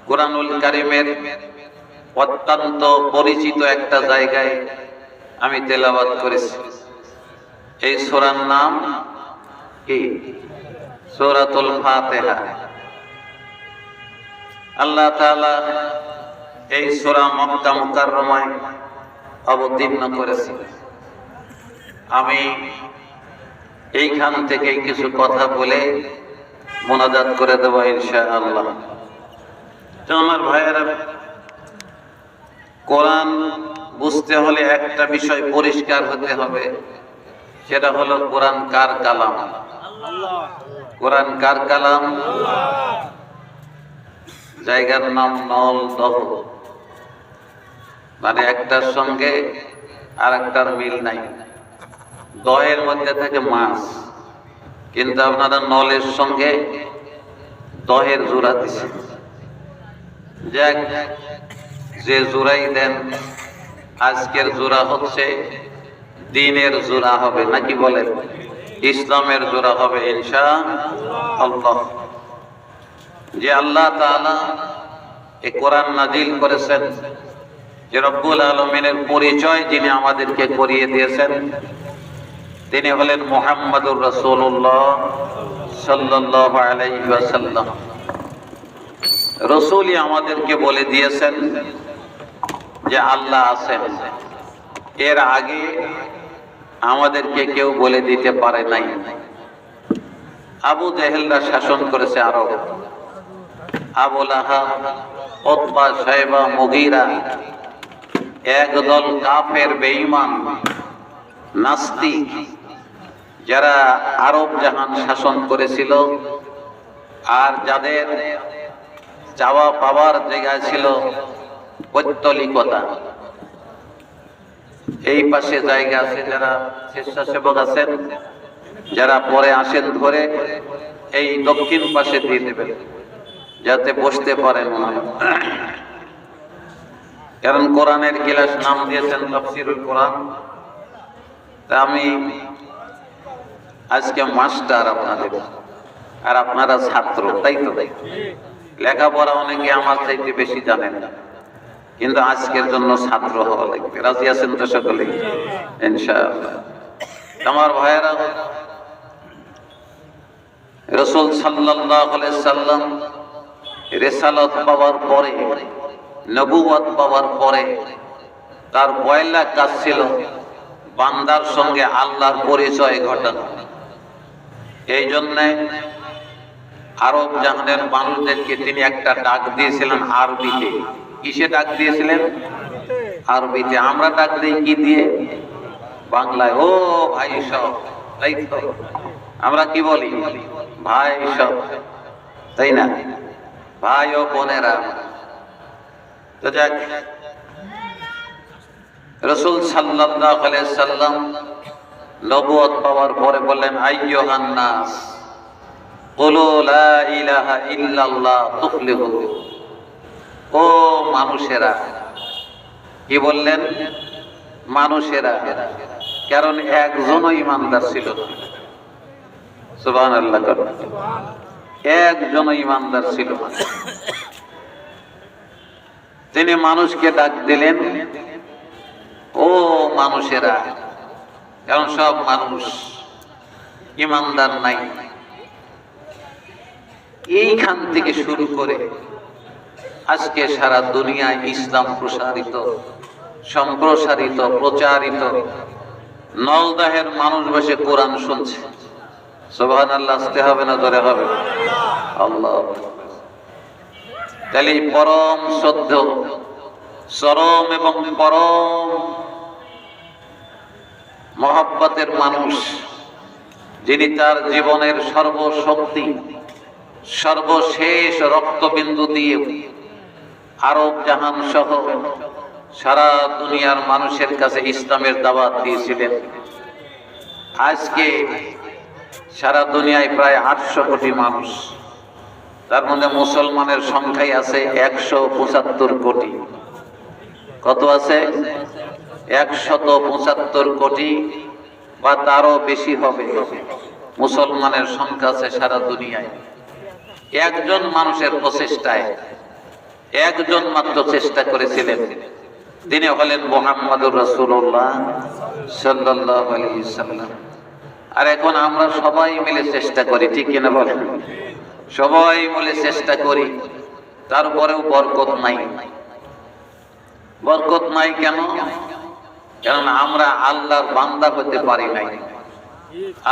কুরআনুল কারীমের অত্যন্ত পরিচিত একটা জায়গায় আমি তেলাওয়াত করেছি। এই সূরার নাম কি? সূরাতুল ফাতিহা। আল্লাহ তাআলা এই সূরা মক্কা মুকাররমায় অবতীর্ণ করেছেন। আমি এইখান থেকে কিছু কথা বলে মোনাজাত করে দেব ইনশাআল্লাহ। তো আমার ভাইয়েরা, কোরআন বুঝতে হলে একটা বিষয় পরিষ্কার হতে হবে, সেটা হলো কোরআন কার কালাম? কোরআন কার কালাম? জায়গার নাম নলদহ, মানে একটার সঙ্গে আর একটার মিল নাই। দহের মধ্যে থাকে মাছ, কিন্তু আপনারা নলের সঙ্গে দহের জোড়া দিছে। যাক, যে জোড়াই দেন, আজকের জোড়া হচ্ছে দ্বীনের জোড়া হবে, নাকি বলেন? ইসলামের জোড়া হবে ইনশাআল্লাহ। যে আল্লাহ তাআলা এই কোরআন নাজিল করেছেন, যে রব্বুল আলামিনের পরিচয় যিনি আমাদেরকে করিয়ে দিয়েছেন, তিনি হলেন মুহাম্মাদুর রাসূলুল্লাহ সাল্লাল্লাহু আলাইহি ওয়াসাল্লাম। রাসূলই আমাদেরকে বলে দিয়েছেন যে আল্লাহ আছেন। এর আগে আমাদেরকে কেউ বলে দিতে পারে নাই। আবু জেহেলরা শাসন করেছে Arab. Abu Lahab, Utba, Shaiba, Mughira, একদল কাফের বেঈমান নাস্তিক, যারা আরব জাহান শাসন করেছিল, আর যাদের চাওয়া পাওয়ার জায়গা ছিল পৌত্তলিকতা। এই পাশে জায়গা আছে, যারা স্বেচ্ছাসেবক আছেন, যারা পরে আসেন ধরে এই দক্ষিণ পাশে দিয়ে দেবেন, যাতে বসতে পারেন। কারণ কোরআনের ক্লাস নাম দিয়েছেন তাফসীরুল কোরআন। তা আমি আজকে মাস্টার আপনাদের, আর আপনারা ছাত্র, তাই তো? লেখাপড়া অনেকে আমার চাইতে বেশি জানেন না, কিন্তু আজকের জন্য ছাত্র হওয়া লাগবে। রাজি আছেন তো সকলে? ইনশাআল্লাহ। আমার ভাইয়েরা, রাসূল সাল্লাল্লাহু আলাইহি সাল্লাম রিসালাত পাওয়ার পরে, নবুয়ত পাওয়ার পরে, তার পয়লা কাজ ছিল বান্দার সঙ্গে আল্লাহর পরিচয় ঘটানো। এই জন্যে আরব জাহানের মানুষদেরকে তিনি একটা ডাক দিয়েছিলেন আরবিতে। কিসে ডাক দিয়েছিলেন? আরবিতে। আমরা ডাক দিই কি দিয়ে? বাংলায়। ও ভাই সব, তাই তো? আমরা কি বলি? ভাই সব, তাই না? ভাই ও বোনেরা। তো যাক, রাসূল সাল্লাল্লাহু আলাইহি সাল্লাম নবুয়ত পাওয়ার পরে বললেন, আইয়ুহান নাস কুলু লা ইলাহা ইল্লাল্লাহ তুফলিহু। ও মানুষেরা। কি বললেন? মানুষেরা। কারণ একজনও ইমানদার ছিল না। সুবহানাল্লাহ। একজনও ইমানদার ছিল না। তিনি মানুষকে ডাক দিলেন, ও মানুষেরা। কারণ সব মানুষ, ইমানদার নাই। এইখান থেকে শুরু করে আজকে সারা দুনিয়ায় ইসলাম প্রসারিত, সম্প্রসারিত, প্রচারিত। নলদহের মানুষ বসে কোরআন শুনছে। সুবহানাল্লাহ। আসতে হবে না জোরে হবে? আল্লাহ। তাহলে পরম শ্রদ্ধ, চরম এবং পরম মহব্বতের মানুষ, যিনি তার জীবনের সর্বশক্তি, সর্বশেষ রক্তবিন্দু দিয়ে আরব জাহান সহ সারা দুনিয়ার মানুষের কাছে ইসলামের দাওয়াত দিয়েছিলেন। আজকে সারা দুনিয়ায় প্রায় 800 কোটি মানুষ, তার মধ্যে মুসলমানের সংখ্যাই আছে 175 কোটি। কত আছে? 175 কোটি বা তারও বেশি হবে মুসলমানের সংখ্যা আছে সারা দুনিয়ায়। একজন মানুষের প্রচেষ্টায় একজন মাত্র চেষ্টা করেছিলেন, তিনি হলেন মুহাম্মদুর রাসূলুল্লাহ সাল্লাল্লাহু আলাইহি সাল্লাম। আর এখন আমরা সবাই মিলে চেষ্টা করি, ঠিক কিনা বলেন? সবাই মিলে চেষ্টা করি, তারপরেও বরকত নাই। বরকত নাই কেন? কারণ আমরা আল্লাহর বান্দা হতে পারি নাই,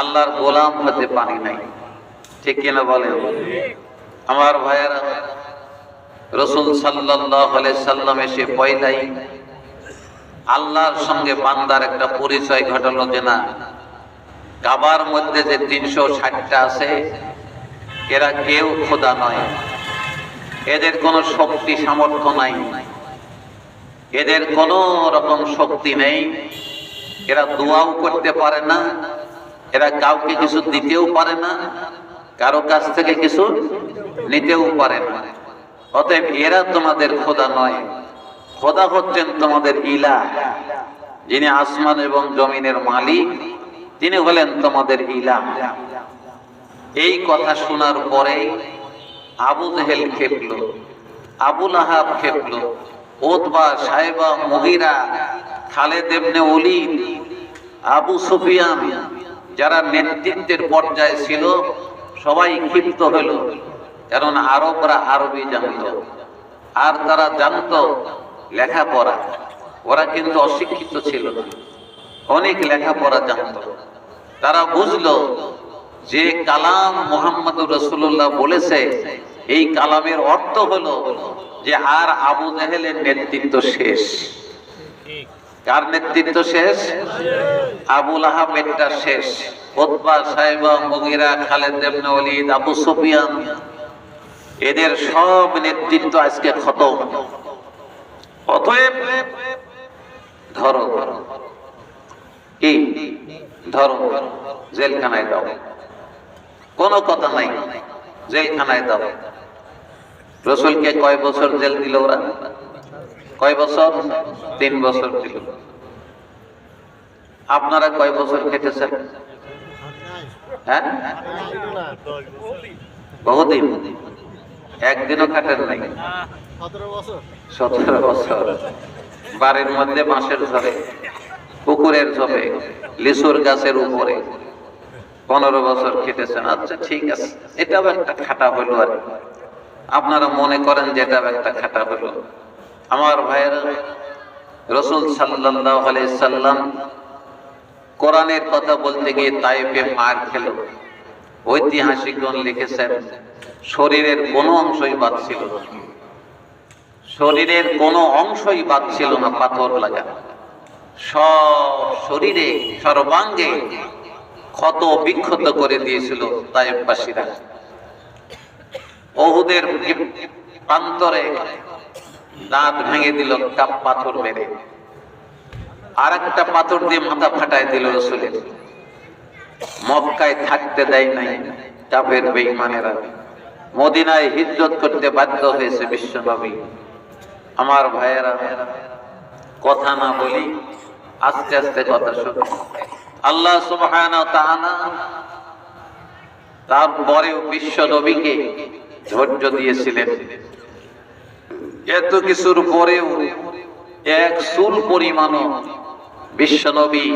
আল্লাহর গোলাম হতে পারি নাই, ঠিক কিনা বলেন? আমার ভাইয়েরা, রাসূল সাল্লাল্লাহু আলাইহি সাল্লাম এসে পয়লাই আল্লাহর সঙ্গে বান্দার একটা পরিচয় ঘটালো যে না, কাবার মধ্যে যে 360টা আছে এরা কেউ খোদা নয়, এদের কোনো শক্তি সামর্থ্য নাই, এদের কোনো রকম শক্তি নেই, এরা দোয়াও করতে পারে না, এরা কাউকে কিছু দিতেও পারে না, কারো কাছ থেকে কিছু নিতেও পারে না। অতএব এরা তোমাদের খোদা নয়, খোদা হচ্ছেন তোমাদের ইলাহ, যিনি আসমান এবং জমিনের মালিক, তিনি হলেন তোমাদের ইলাহ। এই কথা শোনার পরে আবু জেহেল খেপল, আবু লাহাব খেপল, উতবা, সাইবা, মুগীরা, খালেদ ইবনে ওলীদ, আবু সুফিয়ান, যারা নেতৃত্বের পর্যায়ে ছিল সবাই ক্ষিপ্ত হল। কারণ আরবরা আরবি জানত, আর তারা জানত লেখাপড়া। ওরা কিন্তু অশিক্ষিত ছিল না, অনেক লেখাপড়া জানত। তারা বুঝলো যে কালাম মুহাম্মদুর রাসূলুল্লাহ বলেছে, এই কালামের অর্থ হলো যে আর আবু জেহেলের নেতৃত্ব শেষ। কার নেতৃত্ব শেষ? আবু লাহাবেরটা শেষ। উতবা, সাইবা, মুগীরা, খালেদ ইবনে ওলীদ, আবু সুফিয়ান, এদের সব নেতৃত্ব আজকে খতম। অতএব ধরো, কি ধরো, জেলখানায় দাও, কোনো কথা নাই, জেলখানায় দাও। রাসূলকে কয় বছর জেল দিল ওরা? কয় বছর? 3 বছর দিল। আপনারা কয় বছর খেটেছেন? হ্যাঁ, বহুদিন, একদিনও কাটেন নাই। 17 বছর বাড়ির মধ্যে, বাঁশের ঝরে, পুকুরের ঝোপে, লিচুর গাছের উপরে 15 বছর খেটেছেন। আচ্ছা ঠিক আছে, এটাও একটা খাটা হলো। আর আপনারা মনে করেন যে এটাও একটা খাটা হলো। আমার ভাইয়েরা, রাসূল সাল্লাল্লাহু আলাইহি সাল্লাম কোরআনের কথা বলতে গিয়ে তায়েফে মার খেল। ঐতিহাসিকগণ লিখেছেন শরীরের কোনো অংশই বাদ ছিল না, শরীরের কোনো অংশই বাদ ছিল না, পাথর লাগা। সব শরীরে, সর্বাঙ্গে ক্ষত বিক্ষত করে দিয়েছিল তায়েফবাসীরা। উহুদের প্রান্তরে দাঁত ভেঙে দিল কাপ পাথর মেরে, আর একটা পাথর দিয়ে মাথা ফাটায় দিল রাসূলের। মক্কায় থাকতে দেয় নাই কাফের বেঈমানেরা, মদিনায় হিজরত করতে বাধ্য হয়েছে বিশ্বনবী। আমার ভাইয়েরা, কথা না বলি, আস্তে আস্তে কথা শুনো। আল্লাহ সুবহানাহু ওয়া তাআলা তারপরেও বিশ্বনবীকে ধৈর্য দিয়েছিলেন। এত কিছুর পরেও এক চুল পরিমাণও বিশ্বনবী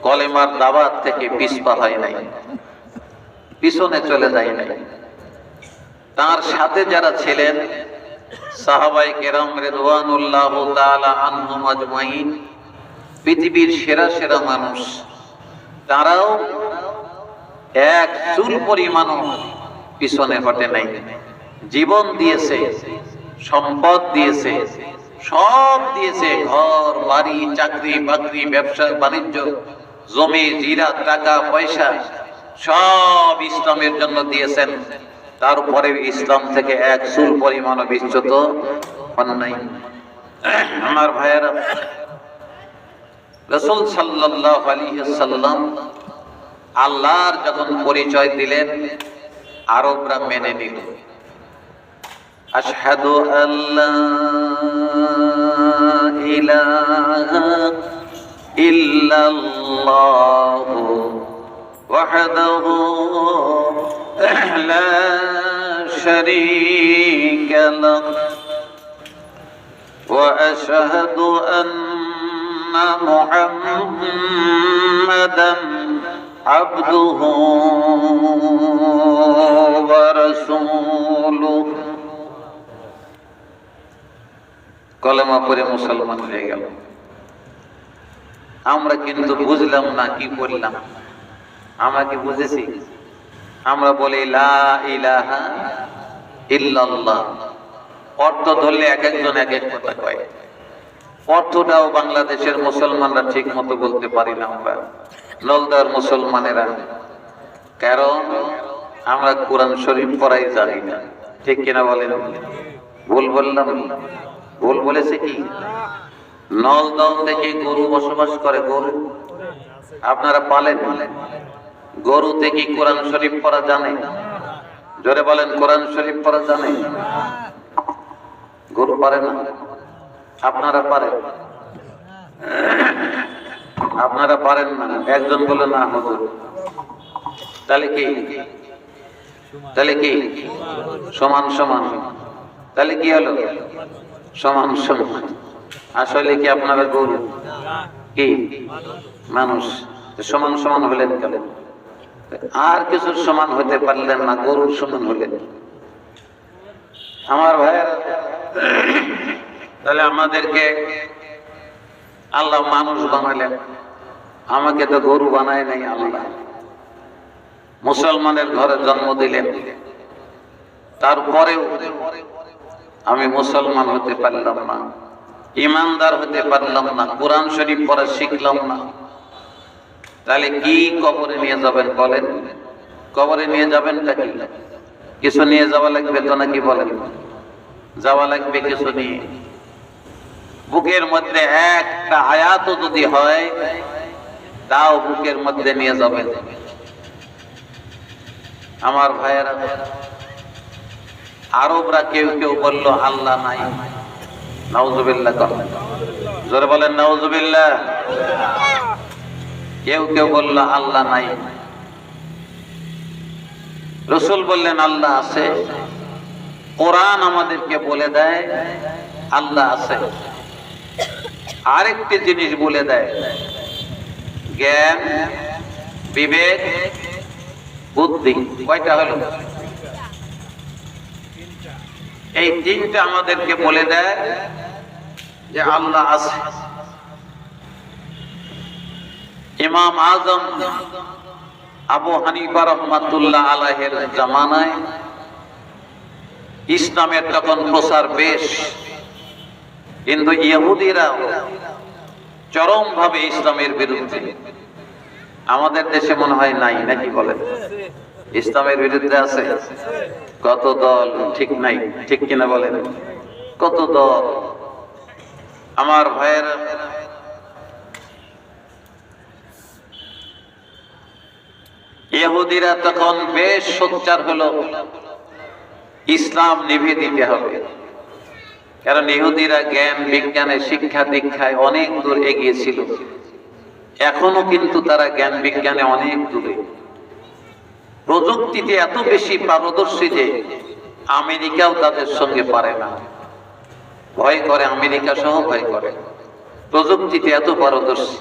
কলেমার দাওয়াত থেকে পিছপা হয় নাই, পিছনে চলে যায় নাই। তার সাথে যারা ছিলেন সাহাবায়ে কেরাম রিদওয়ানুল্লাহু তাআলা আনহুম আজমাইন, পৃথিবীর সেরা সেরা মানুষ, তারাও এক চুল পরিমাণও পিছনে হটে নাই। জীবন দিয়েছে, সম্পদ দিয়েছে, সব দিয়েছে, ঘর বাড়ি, চাকরি বাকরি, ব্যবসা বাণিজ্য, জমি জিরা, টাকা পয়সা, সব ইসলামের জন্য দিয়েছেন। তারপরে ইসলাম থেকে এক চুল পরিমাণও বিচ্যুত হন নাই। আমার ভাইয়েরা, রাসূল সাল্লাল্লাহু আলাইহি ওয়াসাল্লাম আল্লাহর যখন পরিচয় দিলেন, আরবরা মেনে নিল। আশহাদু আল্লা ইলাহা ইল্লাল্লাহু ওয়াহদাহু লা শারীকা লাহু আশহাদু আন্না মুহাম্মাদান আবদুহু ওয়া রাসূলুহু। কলেমা পড়ে মুসলমান হয়ে গেল। আমরা কিন্তু বুঝলাম না কি বললাম। আমরা কি বুঝেছি? আমরা বলি লা ইলাহা ইল্লাল্লাহ। অর্থ ধরলে এক একজন এক এক কথা কয়। অর্থটাও বাংলাদেশের মুসলমানরা ঠিক মতো বলতে পারি না আমরা, নলদার মুসলমানেরা। কারণ আমরা কোরআন শরীফ পড়াই জানি না। ঠিক কিনা বলেন? ভুল বললাম? ভুল বলেছে কি? নলদল থেকে গরু বসবাস করে, গরু আপনারা পালেন, গরু থেকে কোরআন শরীফ পড়া জানে? জোরে বলেন, কোরআন শরীফ পড়া জানে? গরু পারে না, আপনারা পারেন? আপনারা পারেন না? একজন বলে না হুজুর। তাহলে কি? তাহলে কি? সমান সমান। তাহলে কি হলো? সমান সমান। আসলে কি আপনারা গরু? কি মানুষ? সমান সমান হলেন কেন? আর কিছুর সমান হতে পারলেন না, গরুর সমান হলেন। আমার ভাইয়েরা, তাহলে আমাদেরকে আল্লাহ মানুষ বানালেন, আমাকে তো গরু বানায় নাই আল্লাহ। মুসলমানের ঘরে জন্ম দিলেন, তারপরেও আমি মুসলমান হতে পারলাম না, ইমানদার হতে পারলাম না, কোরআন শরীফ পড়া শিখলাম না। তাহলে কি কবরে নিয়ে যাবেন বলেন? কবরে নিয়ে যাবেন নাকি? কিছু নিয়ে যাওয়া লাগবে তো নাকি বলেন? যাওয়া লাগবে কিছু নিয়ে। বুকের মধ্যে একটা আয়াতও যদি হয় তাও বুকের মধ্যে নিয়ে যাবেন। আমার ভাইয়েরা, আরবরা কেউ কেউ বলল আল্লাহ নাই। নাউজুবিল্লাহ। জোরে বলেন নাউজুবিল্লাহ। কেউ কেউ বলল আল্লাহ নাই। রাসূল বললেন আল্লাহ আছে। কোরআন আমাদেরকে বলে দেয় আল্লাহ আছে। আরেকটি জিনিস বলে দেয়, জ্ঞান, বিবেক, বুদ্ধি। কয়টা হলো? এই তিনটা আমাদেরকে বলে দেয় যে আল্লাহ আছে। ইমাম আজম আবু হানিফা রাহমাতুল্লাহ আলাইহির জামানায় ইসলামের তখন প্রসার বেশ, কিন্তু ইহুদিরা চরম ভাবে ইসলামের বিরুদ্ধে। আমাদের দেশে মনে হয় নাই, নাকি বলেন? ইসলামের বিরুদ্ধে আছে কত দল, ঠিক নাই? ঠিক কিনা বলেন? কত দল। আমার ভাইয়েরা, ইহুদিরা তখন বেশ সোচ্চার হলো ইসলাম নিভে দিতে হবে। কারণ ইহুদিরা জ্ঞান বিজ্ঞানে শিক্ষা দীক্ষায় অনেক দূর এগিয়ে ছিল। এখনো কিন্তু তারা জ্ঞান বিজ্ঞানে অনেক দূরে। প্রযুক্তিতে এত বেশি পারদর্শী যে আমেরিকাও তাদের সঙ্গে পারে না। ভয় করে, আমেরিকা সহ ভয় করে। প্রযুক্তিতে এত পারদর্শী।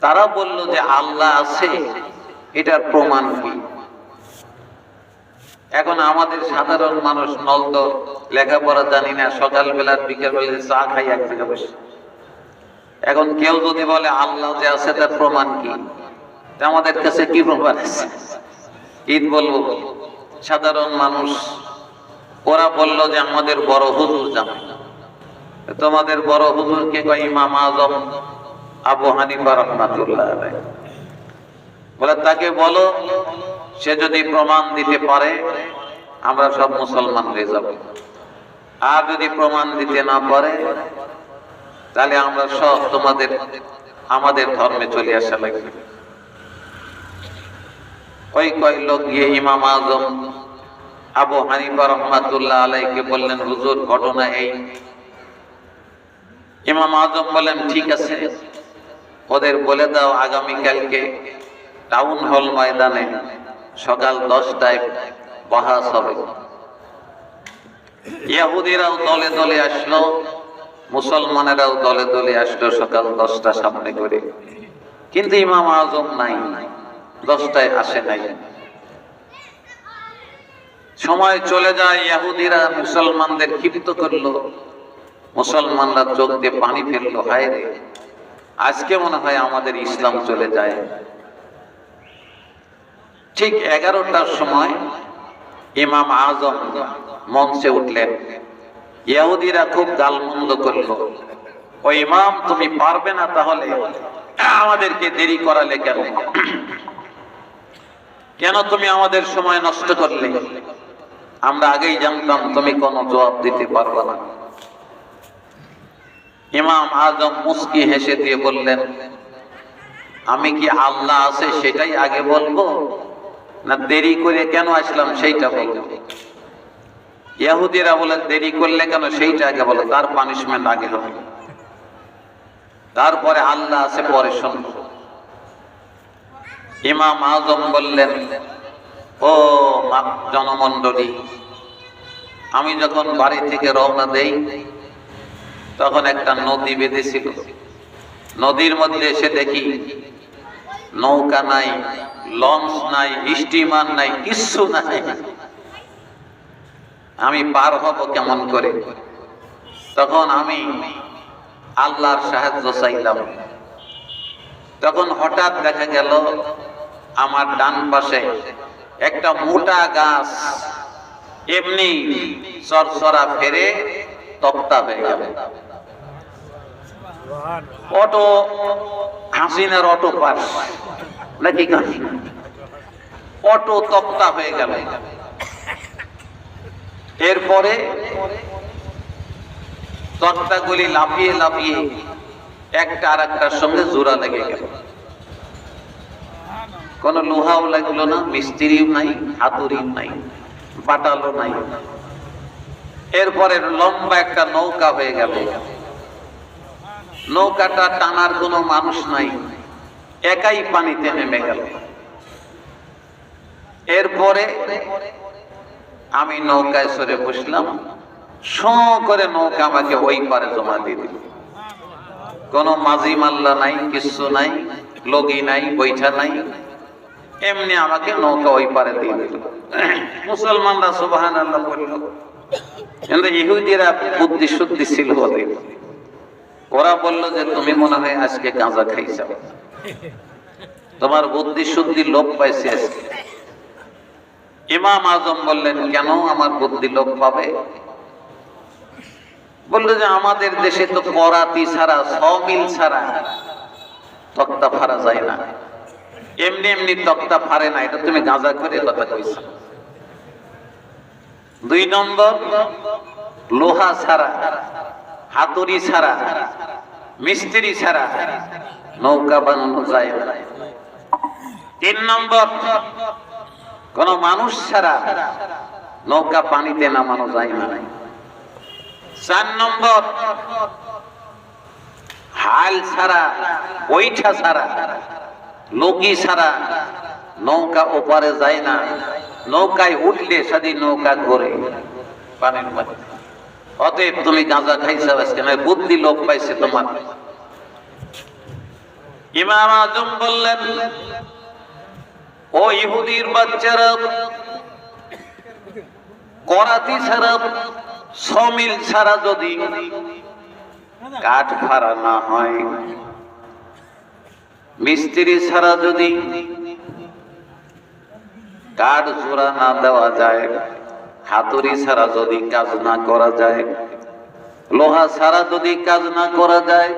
তারা বলল যে আল্লাহ আছে, এটার প্রমাণ কি? এখন আমাদের সাধারণ মানুষ নলদ, লেখাপড়া জানি না, সকালবেলার বিকেল বেলা চা খাই এক জায়গায় বসে। এখন কেউ যদি বলে আল্লাহ যে আছে তার প্রমাণ কি? আমাদের কাছে কি প্রমাণ আছে? ঈদ বলবো? সাধারণ মানুষ ওরা বলল যে আমাদের বড় হুজুর জানে। তোমাদের বড় হুজুরকে কয় ইমাম আজম আবু হানিফা রাহমাতুল্লাহ আলাইহি। বলে তাকে বলো, সে যদি প্রমাণ দিতে পারে আমরা সব মুসলমান হয়ে যাব, আর যদি প্রমাণ দিতে না পারে তাহলে আমরা সব আমাদের ধর্মে চলে আসা লাগবে। ওই কয় লোক গিয়ে ইমাম আজম আবু হানিফা রাহমাতুল্লাহ আলাইহিকে বললেন, হুজুর ঘটনা এই। ইমাম আজম বলেন ঠিক আছে, ওদের বলে দাও আগামীকালকে টাউন হল ময়দানে সকাল 10টায় বাহাস হবে। ইহুদিরাও দলে দলে আসলো, মুসলমানেরাও দলে দলে আসলো সকাল 10টা সামনে করে, কিন্তু ইমাম আজম নাই, 10টায় আসে নাই। সময় চলে যায়, ইহুদিরা মুসলমানদের ক্ষিপ্ত করলো, মুসলমানরা চোখ দিয়ে পানি ফেললো, হায় রে, আজকে মনে হয় আমাদের ইসলাম চলে যায়। ঠিক 11টার সময় ইমাম আজম মঞ্চে উঠলেন। ইহুদিরা খুব গালমন্দ করলো, ও ইমাম তুমি পারবে না, তাহলে আমাদেরকে দেরি করালে কেন? কেন তুমি আমাদের সময় নষ্ট করলে? আমরা আগেই জানতাম তুমি কোনো জবাব দিতে পারবে না। ইমাম আজম মুস্কি হেসে দিয়ে বললেন, আমি কি আল্লাহ আছে সেটাই আগে বলবো, না দেরি করে কেন আসলাম সেইটা বলবো? ইহুদিরা বলে দেরি করলে কেন সেইটা আগে বলো, তার পানিশমেন্ট আগে হবে, তারপরে আল্লাহ আছে পরে শুনবো। ইমাম আজম বললেন, ও জনমন্ডলী, আমি যখন বাড়ি থেকে রওনা দেই তখন একটা নদী বেঁধেছিল, নদীর মধ্যে এসে দেখি নৌকা নাই, লঞ্চ নাই, স্টিমার নাই, কিচ্ছু নাই। আমি পার হব কেমন করে? তখন আমি আল্লাহর সাহায্য চাইলাম। তখন হঠাৎ দেখা গেল আমার ডান পাশে একটা মোটা গাছ এমনি চরচরা ফেরে তক্তা হয়ে গেল। অটো হাসিনার অটো পাস নাকি অটো তক্তা হয়ে গেল। এরপরে তক্তাগুলি লাফিয়ে লাফিয়ে একটা আর একটার সঙ্গে জোড়া লেগে গেল। কোন লোহাও লাগলো না, মিস্ত্রিও নাই, হাতুড়িও নাই, বাটালো নাই। এরপরে লম্বা একটা নৌকা হয়ে গেল। নৌকাটা টানার কোনো মানুষ নাই, একাই পানিতে নেমে গেল। এরপরে আমি নৌকায় সরে বসলাম, শো করে নৌকা আমাকে ওই পারে জমা দিয়ে দিল। কোনো মাঝি মাল্লা নাই, কিছু নাই, লগি নাই, বৈঠা নাই, এমনি আমাকে নৌকা ওই পারে দিয়ে দিল। মুসলমানরা সুবহানাল্লাহ বলল, কিন্তু ইহুদিরা বুদ্ধি শুদ্ধি ছিল ওদের। ওরা বলল যে তুমি মনে হয় আজকে গাঁজা খাইছো, তোমার বুদ্ধি শুদ্ধি লোপ পাইছে আজকে। ইমাম আজম বললেন, কেন আমার বুদ্ধি লোপ পাবে? বললো যে আমাদের দেশে তো করাতি ছাড়া, সমিল ছাড়া তক্তা ফারা যায় না, এমনি এমনি তক্তা ফারে না, এটা তুমি গাঁজা করে কথা কইছো। 2 নম্বর, লোহা ছাড়া, হাতুড়ি ছাড়া, মিস্ত্রি ছাড়া নৌকা বানানো যায় না। 3 নম্বর, কোন মানুষ ছাড়া নৌকা পানিতে নামানো যায় না। 4 নম্বর, হাল ছাড়া, বৈঠা ছাড়া, লগি ছাড়া নৌকা ওপারে যায় না। নৌকায় উঠলে সাদি নৌকা ঘোরে পানির মধ্যে। অতএব তুমি গাঁজা খাইছো আজকে, না বুদ্ধি লোপ পাইছে তোমার। ইমাম আজম বললেন, ও ইহুদির বাচ্চারা, করাতি ছাড়া, সমিল ছাড়া যদি কাঠ ফাড়া না হয়, মিস্ত্রি ছাড়া যদি কাঠ জোড়া না দেওয়া যায়, হাতুড়ি ছাড়া যদি কাজ না করা যায়, লোহা ছাড়া যদি কাজ না করা যায়,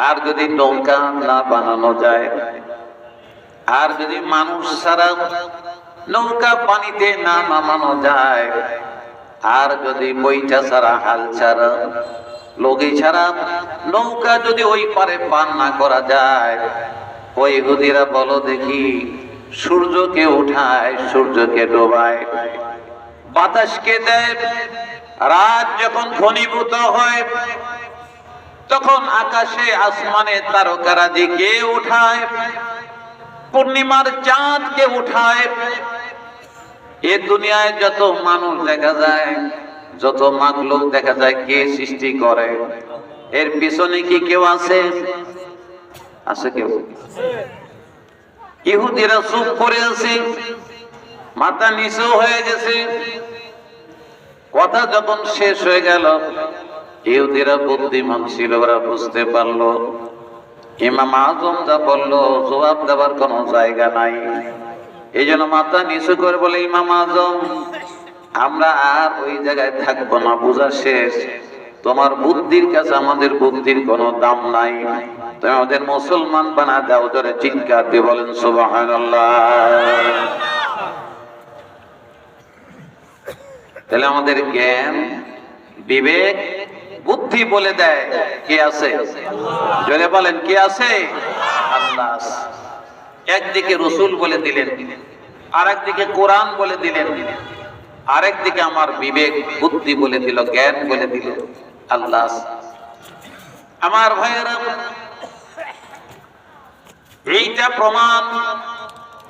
আর যদি নৌকা না বানানো যায়, আর যদি মানুষ ছাড়া নৌকা পানিতে না নামানো যায়, আর যদি বইটা ছাড়া, হাল ছাড়া, লগি ছাড়া নৌকা যদি ওই পারে পার না করা যায়, ওই ইহুদিরা বলো দেখি, সূর্যকে উঠায়, সূর্যকে ডোবায়, বাতাসকে দেয়, রাত যখন ঘনীভূত হয় তখন আকাশে আসমানে তারকারাজি কে উঠায়, পূর্ণিমার চাঁদকে উঠায়। এ দুনিয়ায় যত মানুষ দেখা যায় যত মাখলুক দেখা যায় কে সৃষ্টি করে, এর পিছনে কি কেউ আছে? আছে কেউ? ইহুদিরা চুপ করে আছে, মাথা নিচু হয়ে গেছে। কথা যখন শেষ হয়ে গেল, ইহুদিরা বুদ্ধিমান ছিল, ওরা বুঝতে পারলো ইমাম আজম যা বললো জবাব দেওয়ার কোনো জায়গা নাই। এই জন্য মাথা নিচু করে বলে, ইমাম আজম আমরা আর ওই জায়গায় থাকবো না, বোঝা শেষ। তোমার বুদ্ধির কাছে আমাদের বুদ্ধির কোনো দাম নাই, তুমি আমাদের মুসলমান বানা দাও। ধরে চিৎকার দিয়ে বলেন সুবহানাল্লাহ। তাহলে আমাদের জ্ঞান, বিবেক, বুদ্ধি বলে দেয় কে আছে? জোরে বলেন কে আছে? আল্লাহ। একদিকে রসুল বলে দিলেন, আর একদিকে কোরআন বলে দিলেন, আরেকদিকে আমার বিবেক বুদ্ধি বলে দিল, জ্ঞান বলে দিল আল্লাহ। আমার ভাইয়েরা, এইটা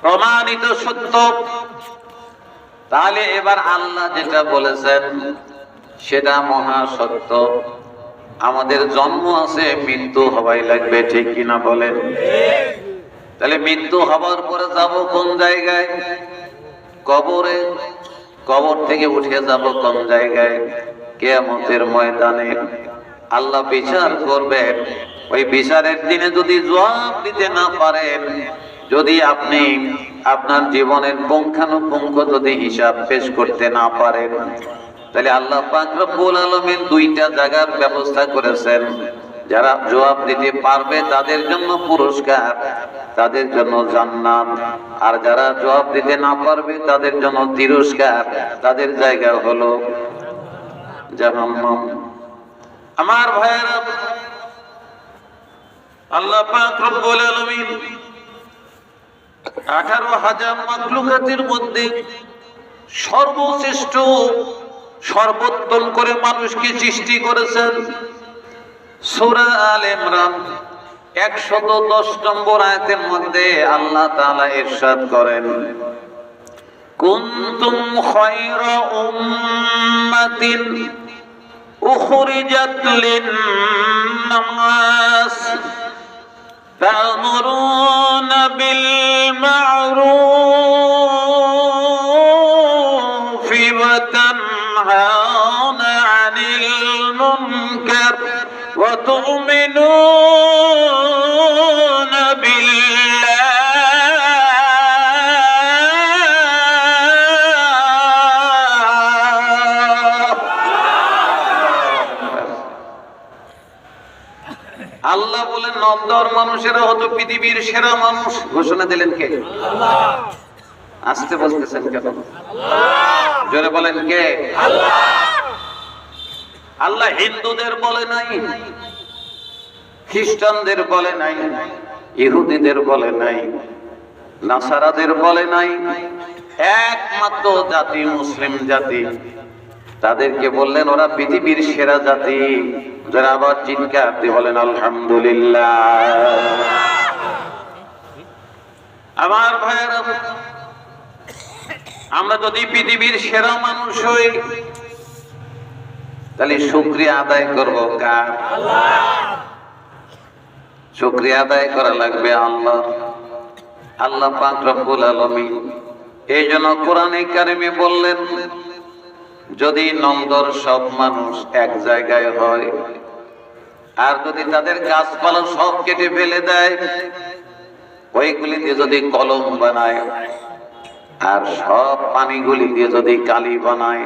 প্রমাণিত সত্য। তাহলে এবার আল্লাহ যেটা বলেছেন সেটা মহা সত্য। আমাদের জন্ম আছে, মৃত্যু হওয়াই লাগবে, ঠিক কিনা বলেন? তাহলে মৃত্যু হবার পরে যাব কোন জায়গায়? কবরে। কবর থেকে উঠে যাব কোন জায়গায়? কিয়ামতের ময়দানে। আল্লাহ বিচার করবেন। ওই বিচারের দিনে যদি জবাব দিতে না পারেন, যদি আপনি আপনার জীবনের পুঙ্খানুপুঙ্খ যদি হিসাব পেশ করতে না পারেন, তাহলে আল্লাহ পাক রব্বুল আলামিন দুইটা জায়গার ব্যবস্থা করেছেন। যারা জবাব দিতে পারবে তাদের জন্য পুরস্কার, তাদের জন্য জান্নাত। আর যারা জবাব দিতে না পারবে তাদের জন্য তিরস্কার, তাদের জায়গা হলো জাহান্নাম। আমার ভাইয়েরা, আল্লাহ পাক রব্বুল আলামিন 18,000 মাখলুকাতের মধ্যে সর্বশ্রেষ্ঠ, সর্বোত্তম করে মানুষকে সৃষ্টি করেছেন। সূরা আলে ইমরান 110 নম্বর আয়াতের মধ্যে আল্লাহ তাআলা ইরশাদ করেন, কুনতুম খায়রা উম্মাতিন উখরিজাত লিন-নাস তা'মুরুনা বিল মা'রুফি ওয়া তানহাউনা 'আনিল মুনকার ওয়া তু'মিনুনা বিল্লাহ। আল্লাহ বলেন নন্দর মানুষেরা হতো পৃথিবীর সেরা মানুষ। ঘোষণা দিলেন কে? আল্লাহ। আসতে বলতেছেন কেন? আল্লাহ। জোরে বলেন কে? আল্লাহ। আল্লাহ হিন্দুদের বলে নাই, খ্রিস্টানদের বলে নাই, ইহুদিদের বলে নাই, নাসারাদের বলে নাই। একমাত্র জাতি মুসলিম জাতি, তাদেরকে বললেন ওরা পৃথিবীর সেরা জাতি। যারা আবার চিৎকার দিয়ে বলেন আলহামদুলিল্লাহ। আমার ভাইয়েরা, আমরা যদি পৃথিবীর সেরা মানুষ হই, তাহলে শুকরিয়া আদায় করব কার? আল্লাহ। শুকরিয়া আদায় করা লাগবে আল্লাহ। আল্লাহ পাক রব্বুল আলামিন এই জন্য কোরআনে কারিমে বললেন, যদি নন্দর সব মানুষ এক জায়গায় হয়, আর যদি তাদের গাছপালা সব কেটে ফেলে দেয়, ওইগুলি দিয়ে যদি কলম বানায়, আর সব পানিগুলি দিয়ে যদি কালি বানায়,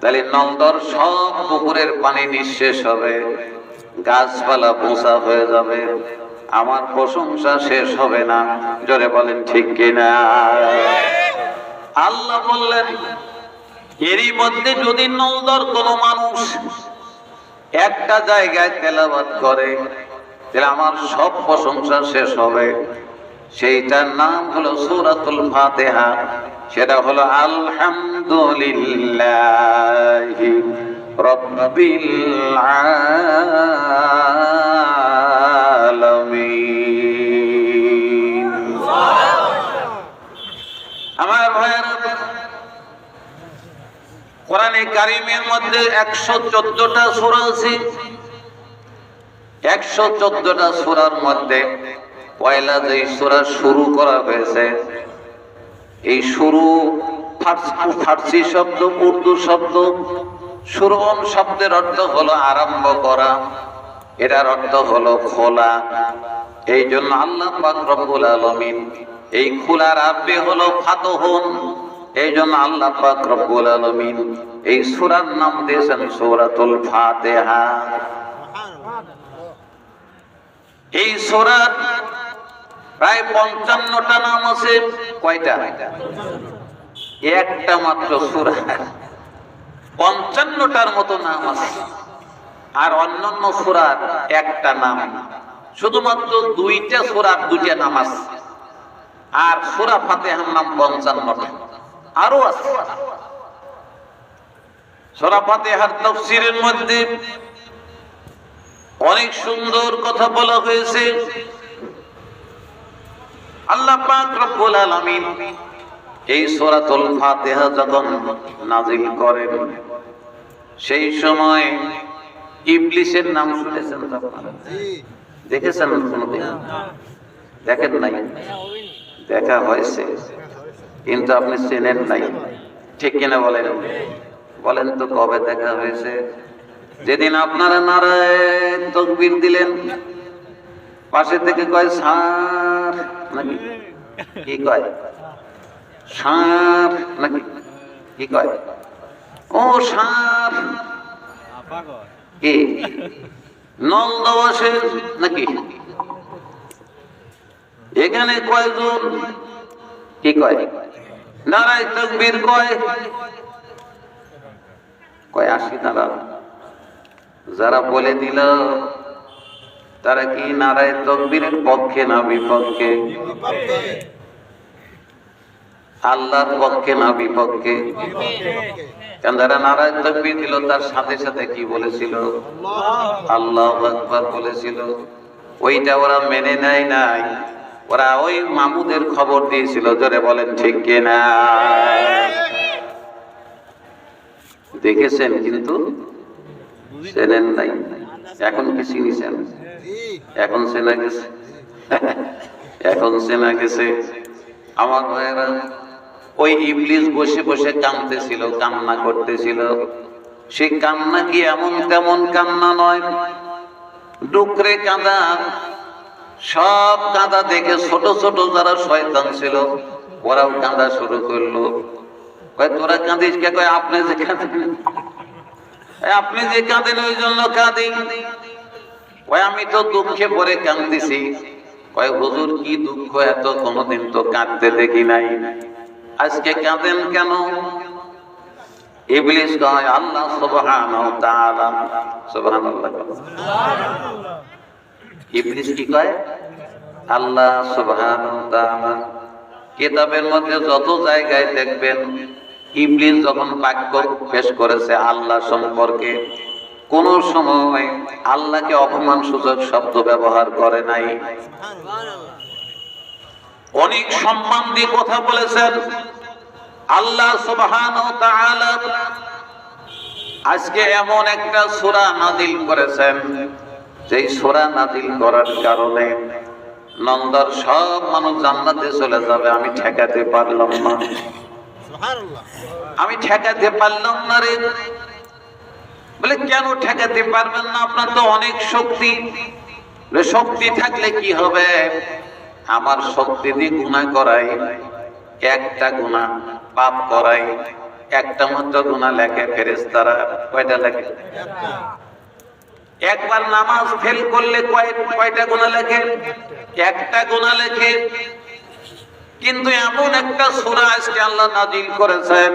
তাহলে নন্দর সব পুকুরের পানি নিঃশেষ হবে, গাছপালা বোঝা হয়ে যাবে, আমার প্রশংসা শেষ হবে না। জোরে বলেন ঠিক কিনা? আল্লাহ বললেন, এরই মধ্যে যদি নন্দর কোন মানুষ একটা জায়গায় তেলাওয়াত করে, তাহলে আমার সব প্রশংসা শেষ হবে। সেইটার নাম হলো সূরাতুল ফাতিহা। সেটা হলো আলহামদুলিল্লাহি রাব্বিল আলামিন। আমার ভাইয়েরা, কোরআনে কোরআনে কারিমের মধ্যে 114টা সূরা আছে। 114টা সূরার মধ্যে পয়লা যে সূরা শুরু করা হয়েছে, এই শুরু ফার্সি শব্দ, উর্দু শব্দ। শুরুন শব্দের অর্থ হলো আরম্ভ করা, এটার অর্থ হলো খোলা। এই জন্য আল্লাহ পাক রব্বুল আলামিন এই খোলার আরবি হলো ফাতহুন। এই জন্য আল্লাহ পাক রব্বুল আলামিন এই সূরার নাম দিয়েছেন সূরাতুল ফাতিহা। এই সূরার প্রায় 55টা নাম আছে। কয়টা? একটা মাত্র সূরা 55টার মতো নাম আছে। আর অন্যান্য সূরার একটা নাম। শুধুমাত্র 2টা সূরার 2টা নাম আছে। আর সূরা ফাতিহার নাম 55টা, আরো আছে। সূরা ফাতিহার তাফসীরের মধ্যে অনেক সুন্দর কথা বলা হয়েছে। আল্লাহ পাক রব্বুল আলামিন এই সূরাতুল ফাতিহা যখন নাযিল করেন, সেই সময় ইবলিসের নাম শুনেছেন আপনারা? দেখেছেন? দেখেন নাই? দেখা হয়েছে, কিন্তু আপনি চেনেন নাই, ঠিক কিনা বলেন? বলেন তো কবে দেখা হয়েছে? যেদিন আপনারা নারায়ে তাকবীর দিলেন, পাশে থেকে কয় সার নাকি কি কয়? সার নাকি কি কয়? ও সার কি নন্দ বসে নাকি? এখানে কয়জন কি কয়? নারায়ে তাকবীর কয় 80 নারা। যারা বলে দিল তারা কি নারায়ে তাকবীরের পক্ষে না বিপক্ষে? আল্লাহর পক্ষে না বিপক্ষে? কারণ যারা নারায়ে তাকবীর দিল তার সাথে সাথে কি বলেছিল? আল্লাহু আকবার বলেছিল। ওইটা ওরা মেনে নেয় নাই, ওরা ওই মামুদের খবর দিয়েছিল। জোরে বলেন ঠিক কিনা? দেখেছেন কিন্তু চেনেন নাই। এখন কি চিনিছেন? এখন চেনা গেছে, এখন চেনা গেছে। আমার ভাইয়েরা, ওই ইবলিস বসে বসে কাঁদতেছিল, কান্না করতেছিল। সেই কান্না কি এমন তেমন কান্না নয়, ডুকরে কাঁদা। সব কাঁদা দেখে ছোট ছোট যারা শয়তান ছিল ওরাও কাঁদা শুরু করলো। কয় তোরা কাঁদিস কে? কয় আপনি যে কাঁদেন, আপনি যে কাঁদেন ওই জন্য কাঁদি। কয় আমি তো দুঃখে পড়ে কাঁদতেছি। কয় হুজুর কি দুঃখ? এত কোনদিন তো কাঁদতে দেখি নাই, আজকে কাঁদেন কেন? ইবলিস কয় আল্লাহ সুবহানাহু ওয়া তাআলা। সুবহানাল্লাহ। ইবলিস কি কয়? আল্লাহ সুবহানাহু ওয়া তাআলা। কিতাবের মধ্যে যত জায়গায় দেখবেন ইবলিস যখন বাক্য পেশ করেছে আল্লাহ সম্পর্কে, কোন সময় আল্লাহকে অপমান সূচক শব্দ ব্যবহার করে নাই। অনেক সম্মান দিয়ে কথা বলেছেন আল্লাহ সুবহানাহু ওয়া তাআলা। আজকে এমন একটা সূরা নাযিল করেছেন, যেই সূরা নাযিল করার কারণে নন্দর সব মানুষ জান্নাতে চলে যাবে। আমি ঠেকাতে পারলাম না, আমি ঠেকাতে পারলাম না রে। বলে কেন ঠেকাতে পারবেন না? আপনার তো অনেক শক্তি। শক্তি থাকলে কি হবে? আমার শক্তি দিয়ে গুনাহ করাই, একটা গুনাহ পাপ করাই, একটা মাত্র গুনাহ লেখে ফেরেশতারা। কয়টা লেখে? একবার নামাজ ফেল করলে কয়টা গুনাহ লেখে? একটা গুনাহ লেখে। কিন্তু এমন একটা সূরা আজকে আল্লাহ নাযিল করেছেন,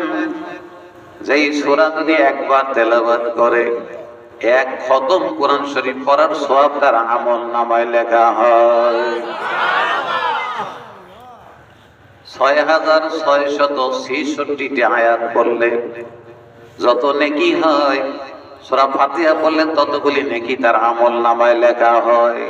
যেই সূরা যদি একবার তেলাওয়াত করে, এক খতম কোরআন শরীফ পড়ার সওয়াব তার আমল নামায় লেখা হয়। 6666টি আয়াত পড়লে যত নেকি হয়, সূরা ফাতিহা পড়লে ততগুলি নেকি তার আমল নামায় লেখা হয়।